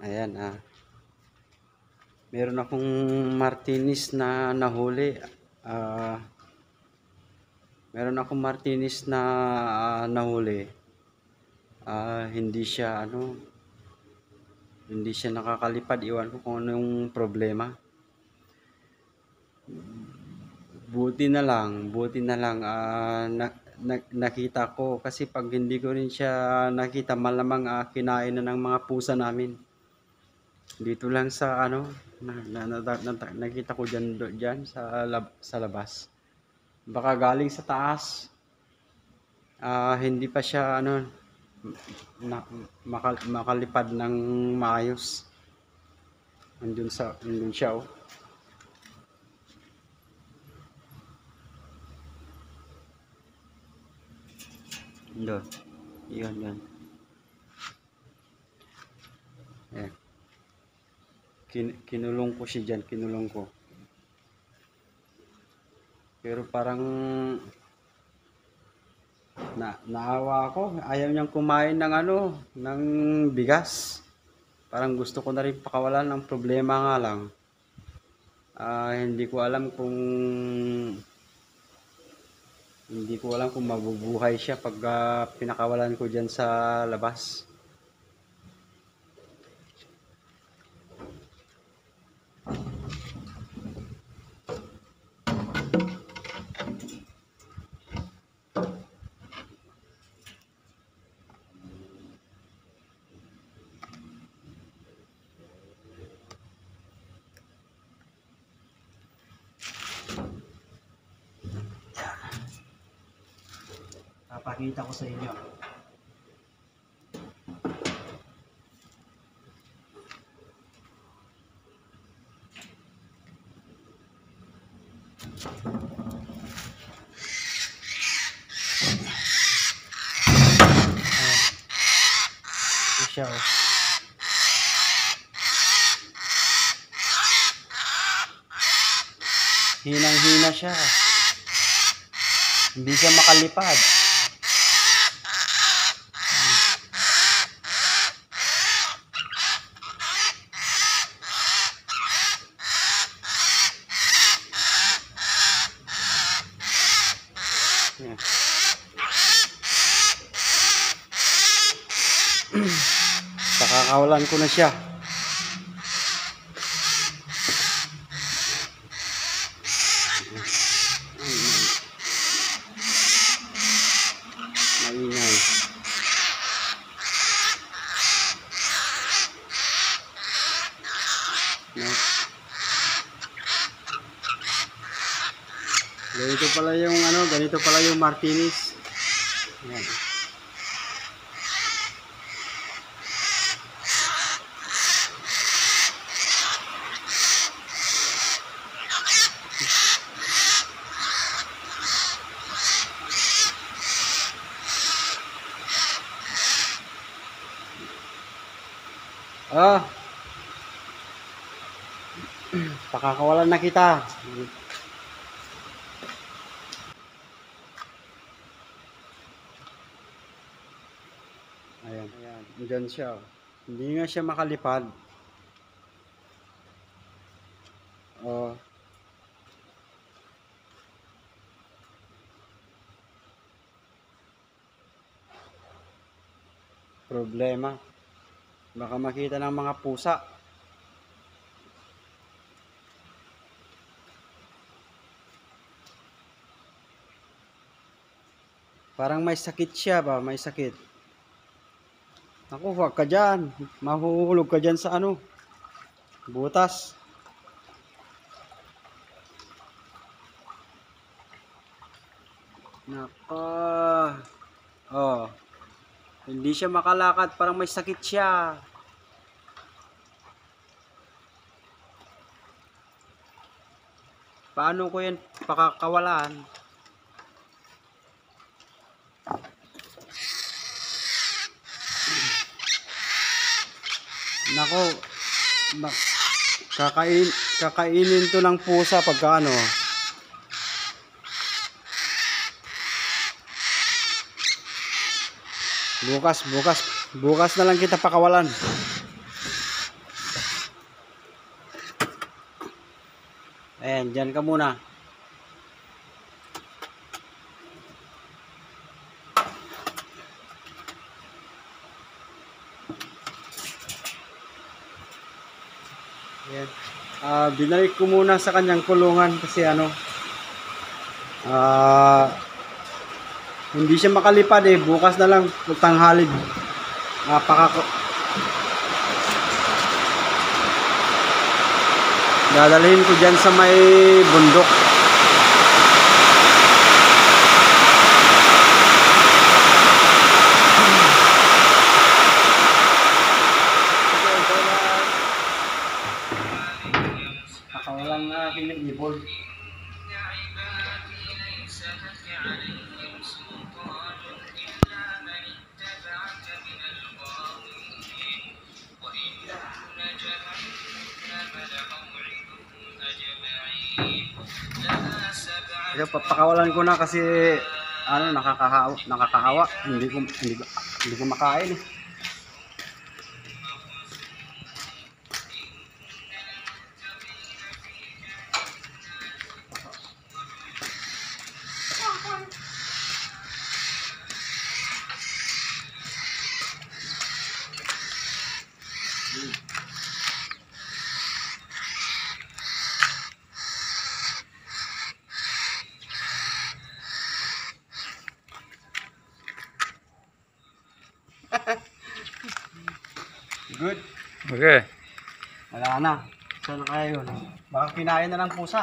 Ayan, meron akong Martinis na nahuli. Ah, Meron akong Martinis na nahuli. Hindi siya nakakalipad. Iwan ko kung ano yung problema. Buti na lang nakita ko, kasi pag hindi ko rin siya nakita, malamang kinain na ng mga pusa namin. Dito lang sa nakita ko diyan sa labas. Baka galing sa taas. Hindi pa siya makalipad ng maayos. Nandun siya, oh. Doon. Yan. Eh, kinulong ko siya dyan, kinulong ko. Pero parang naawa ako. Ayaw niyang kumain ng bigas. Parang gusto ko na rin pakawalan. Ang problema nga lang, hindi ko alam kung mabubuhay siya pag pinakawalan ko dyan sa labas. Papakita ko sa inyo. Ito siya, oh. Hinang-hina siya. Hindi siya makalipad. Pakakawalan ko na siya. Maingay. No. Ganito pala yung Martinis. Ayan. Pakakawalan na kita. Ayan. Diyan siya. Hindi nga siya makalipad. Oh. Problema. Baka makita ng mga pusa. Parang may sakit siya ba? May sakit. Naku, huwag ka dyan. Mahuhulog ka dyan sa butas. Nako. Oh. Hindi siya makalakad. Parang may sakit siya. Paano ko yan pakakawalan? Nako, kakainin to ng pusa pagka Bukas na lang kita pakawalan. Ayan, dyan ka muna. Ayan. Binalik ko muna sa kanyang kulungan kasi hindi siya makalipad eh. Bukas na lang tanghali. Dadalhin ko dyan sa may bundok. Pakawalan na aking nag-ibon. Ito, papakawalan ko na kasi nakakahawa. Hindi ko makain eh. Good. Okay. Wala na. Saan na kaya yun? Baka kinain na ng pusa.